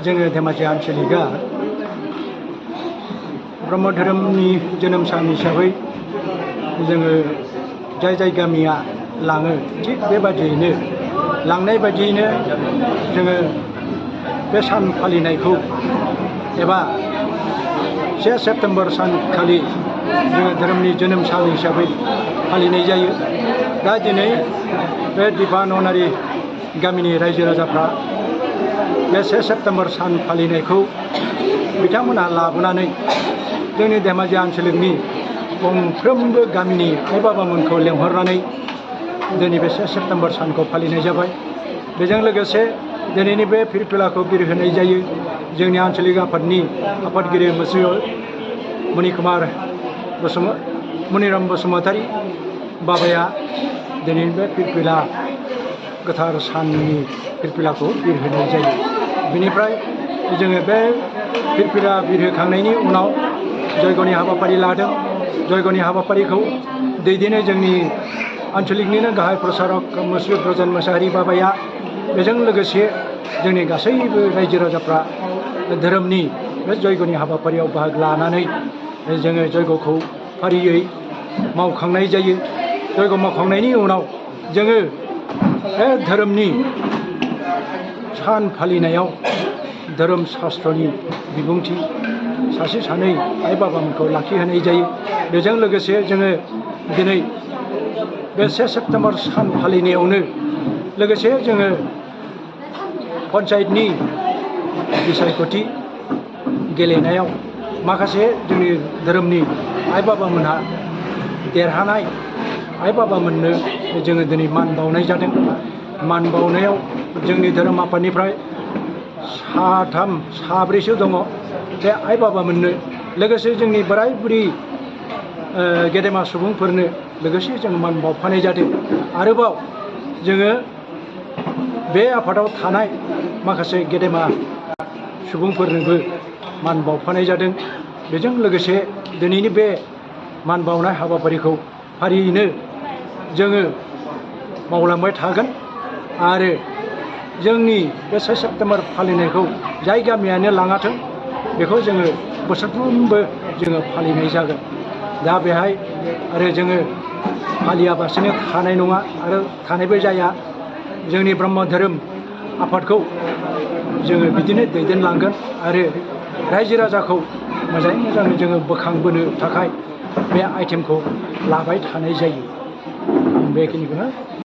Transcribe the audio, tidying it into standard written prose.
जोङो धेमाजि आन्चलिकआ ब्रह्म धोरोमनि जोनोम सान हिसाबै जोङो जाय गामिया लाङो थिग बेबादियैनो लांनाय बादियैनो जोङो बे सान फालिनायखौ एबा 1 सेप्तेम्बर सानखालि जोङो धोरोमनि जोनोम सान हिसाबै फालिनाय जायो। दा दिनै बे दिफा ननारि गामिनि रायजो राजाफ्रा बे 1 सेप्तेम्बर सान फालिनायखौ बिथांमोनहा लाबोनानै जोंनि धेमाजि आन्चलिकनि गंफ्रोमबो गामिनि आइ बाबामोनखौ लेंहरनानै दिनै बे 1 सेप्तेम्बर सानखौ फालिनाय जाबाय। बेजों लोगोसे दिनैनि बे फिरफिलाखौ बिरहोनाय जायो जोंनि आन्चलिक आफादनि आफादगिरि मनिराम बसुमतारी बाबाया दिनैनि बे फिरफिला गोथार साननि फिरफिलाखौ बिरहोनाय जायो। बेनिफ्राय जोङो बे फिरफिला बिरहोखांनायनि उनाव जयग'नि हाबाफारि लादों। जयग'नि हाबाफारिखौ दैदेनो जोंनि आन्चलिकनिनो गाहाय प्रसारक मुस्रि ब्रजेन मोसाहारि बाबाया। बेजों लोगोसे जोंनि गासैबो रायजो राजाफ्रा धोरोमनि बे जयग'नि हाबाफारियाव बाहागो लानानै जोङो जयग'खौ फारियै मावखांनाय जायो। जयग' मावखांनायनि उनाव जोङो बे धोरोमनि सान फालिनायाव धोरोम शास्त्रनि बिबुंथि सासे सानै आइ बाबामोनखौ लाखिहोनाय जायो। बेजों लोगोसे जोङो दिनै बे 1 सेप्तेम्बर सान फालिनायावनो लोगोसे जोङो पन्चायतनि बिसायख'थि गेलेनायाव माखासे जोंनि धोरोमनि आइ बाबामोनहा देरहानाय आइ बाबामोननो जोङो दिनै मान बावनाय जादों। मान बावनायाव जोंनि धोरोम आफादनिफ्राय साब्रैसो दङ बे आइ बाबामोननो लोगोसे जोंनि बोराय बुरि गेदेमा सुबुंफोरनो लोगोसे जों मान बावफानाय जादों। आरोबाव जोङो बे आफादाव थानाय माखासे गेदेमा सुबुंफोरनोबो मान बावफानाय जादों। बेजों लोगोसे दिनैनि बे मान बावनाय हाबाफारिखौ फारियैनो जोङो मावलांबाय थागोन आरो जोंनि बे 1 सेप्तेम्बर फालिनायखौ जाय गामियानो लाङाथों बेखौ जोङो बोसोरफ्रोमबो जोङो फालिनाय जागोन। दा बेहाय आरो जोङो फालियाबासिनो थानाय नङा आरो थानायबो जाया। जोंनि ब्रह्म धोरोम आफादखौ जोङो बिदिनो दैदेनलांगोन आरो रायजो राजाखौ मोजाङै मोजां जोङो बोखांबोनो थाखाय बे आइटेमखौ लाबाय थानाय जायो। बेखिनिखौनो